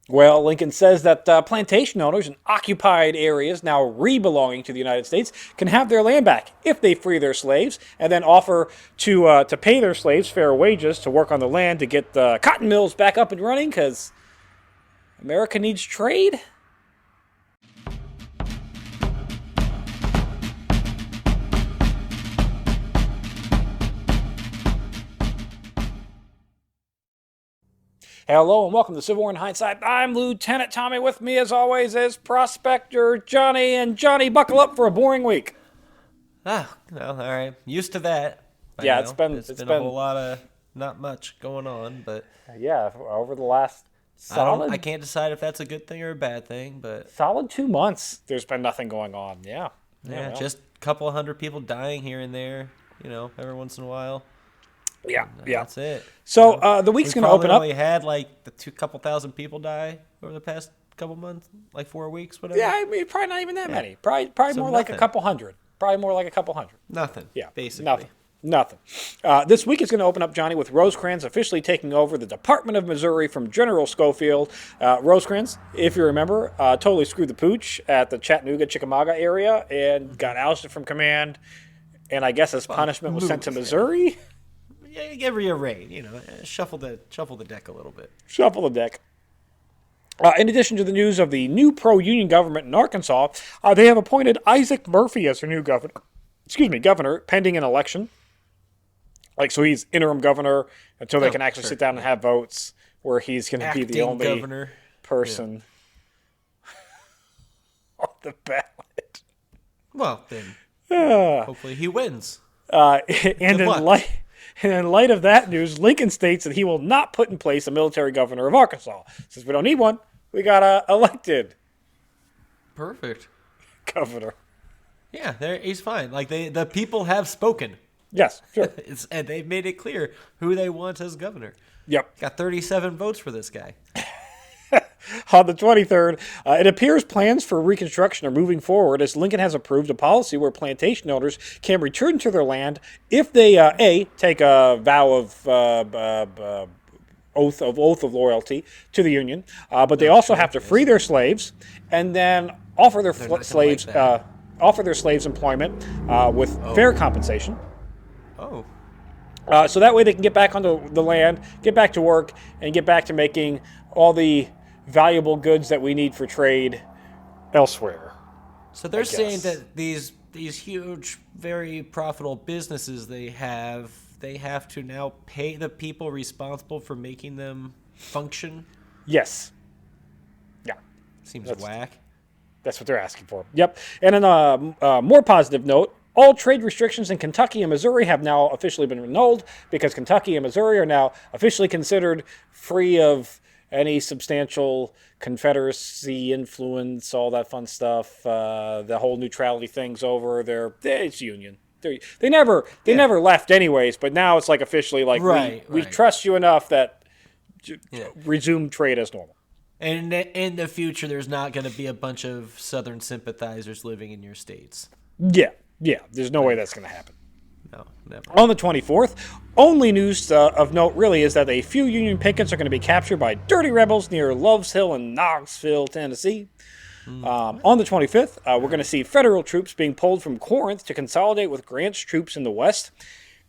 Well, Lincoln says that plantation owners in occupied areas now re-belonging to the United States can have their land back if they free their slaves and then offer to pay their slaves fair wages to work on the land to get the cotton mills back up and running because America needs trade. Hello and welcome to Civil War in Hindsight. I'm Lieutenant Tommy. With me, as always, is Prospector Johnny. And Johnny, buckle up for a boring week. Ah, well, all right. Used to that. Yeah, It's been a whole lot of not much going on, but yeah, over the last I can't decide if that's a good thing or a bad thing, but solid 2 months, there's been nothing going on. Yeah, well. Just a couple of hundred people dying here and there, every once in a while. Yeah. That's it. So the week's going to open up. We only had like the couple thousand people die over the past couple months, like 4 weeks, whatever. Yeah, I mean, probably not even that many. Probably So more like a nothing. couple hundred. Probably more like a couple hundred. Nothing. Yeah, basically. Nothing. This week is going to open up, Johnny, with Rosecrans officially taking over the Department of Missouri from General Schofield. Rosecrans, if you remember, totally screwed the pooch at the Chattanooga, Chickamauga area and got ousted from command. And I guess as punishment was sent to Missouri. Yeah, give her a raid, shuffle the deck a little bit. Shuffle the deck. In addition to the news of the new pro-union government in Arkansas, they have appointed Isaac Murphy as their new governor, pending an election. So he's interim governor until they can actually sit down and have votes, where he's going to be the only governor person on the ballot. Well, then hopefully he wins. And in light of that news, Lincoln states that he will not put in place a military governor of Arkansas. Since we don't need one, we got a elected Perfect. governor. Yeah, he's fine. Like the people have spoken. Yes, sure. And they've made it clear who they want as governor. Yep. Got 37 votes for this guy. On the 23rd, it appears plans for reconstruction are moving forward as Lincoln has approved a policy where plantation owners can return to their land if they take a vow of oath of loyalty to the Union, but they also have to free their slaves and then offer their slaves employment with fair compensation. Oh. So that way they can get back onto the land, get back to work, and get back to making all the valuable goods that we need for trade elsewhere. So they're saying that these huge, very profitable businesses they have to now pay the people responsible for making them function? Yes. Yeah. Seems whack. That's what they're asking for. Yep. And on a more positive note, all trade restrictions in Kentucky and Missouri have now officially been annulled because Kentucky and Missouri are now officially considered free of any substantial Confederacy influence, all that fun stuff. The whole neutrality thing's over. It's Union. They never left anyways, but now it's like officially like we trust you enough that resume trade as normal. And in the future, there's not going to be a bunch of Southern sympathizers living in your states. Yeah. There's no way that's going to happen. No, never. On the 24th, only news of note really is that a few Union pickets are going to be captured by dirty rebels near Loves Hill in Knoxville, Tennessee. On the 25th, we're going to see federal troops being pulled from Corinth to consolidate with Grant's troops in the west.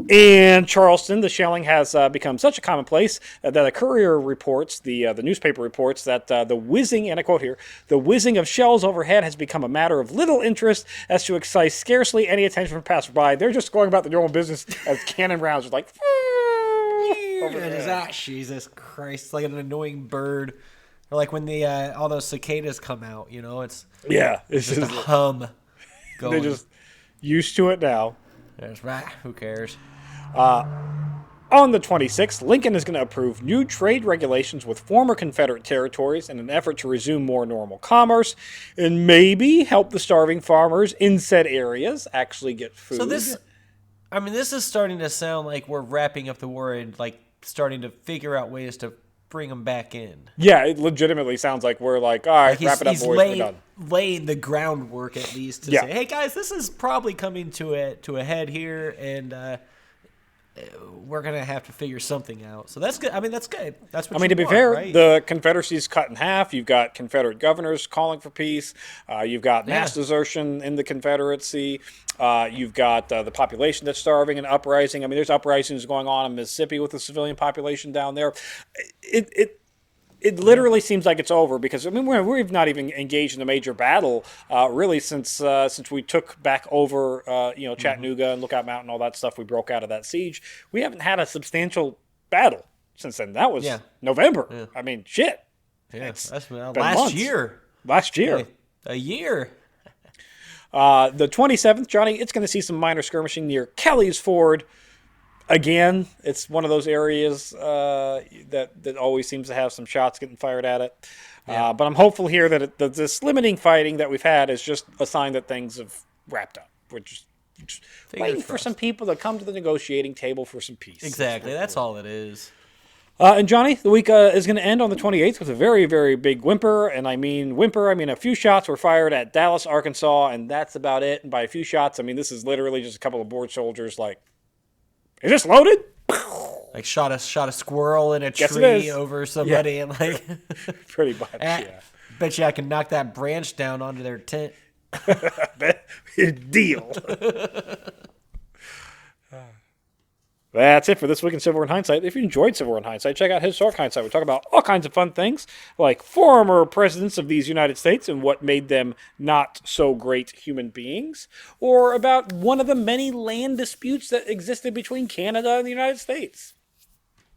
In Charleston, the shelling has become such a commonplace that the Courier reports, the newspaper reports, that the whizzing, and I quote here, the whizzing of shells overhead has become a matter of little interest as to excite scarcely any attention from passersby. They're just going about their normal business as cannon rounds are like, Jesus Christ, it's like an annoying bird. Or like when all those cicadas come out, it's just a hum going. They're just used to it now. Who cares? On the 26th, Lincoln is going to approve new trade regulations with former Confederate territories in an effort to resume more normal commerce and maybe help the starving farmers in said areas actually get food. So this is starting to sound like we're wrapping up the war and like starting to figure out ways to bring them back in. Yeah, it legitimately sounds like we're like, all right, wrap it up, boys, we're done. Laying the groundwork at least to say, hey guys, this is probably coming to a head here, and we're gonna have to figure something out. So that's good. I mean, that's good. That's what I mean, to be want, fair, right? the Confederacy's cut in half. You've got Confederate governors calling for peace. You've got mass Yeah. desertion in the Confederacy. You've got the population that's starving and uprising. I mean, there's uprisings going on in Mississippi with the civilian population down there. It literally seems like it's over because I mean we've not even engaged in a major battle really since we took back over Chattanooga and Lookout Mountain, all that stuff. We broke out of that siege. We haven't had a substantial battle since then. That was November. Yeah. I mean, shit. Yeah, that's been last months. year. Last year. Hey, a year. The 27th, Johnny, it's going to see some minor skirmishing near Kelly's Ford. Again, it's one of those areas that always seems to have some shots getting fired at it. Yeah. But I'm hopeful here that this limiting fighting that we've had is just a sign that things have wrapped up. We're just waiting for some people to come to the negotiating table for some peace. Exactly. That's all it is. And Johnny, the week is going to end on the 28th with a very, very big whimper. And I mean whimper, I mean a few shots were fired at Dallas, Arkansas, and that's about it. And by a few shots, I mean this is literally just a couple of board soldiers like, is this loaded? Like shot a squirrel in a tree over somebody and like pretty much. Yeah. Bet you I can knock that branch down onto their tent. Deal. That's it for this week in Civil War in Hindsight. If you enjoyed Civil War in Hindsight, check out Historic Hindsight. We talk about all kinds of fun things, like former presidents of these United States and what made them not so great human beings, or about one of the many land disputes that existed between Canada and the United States.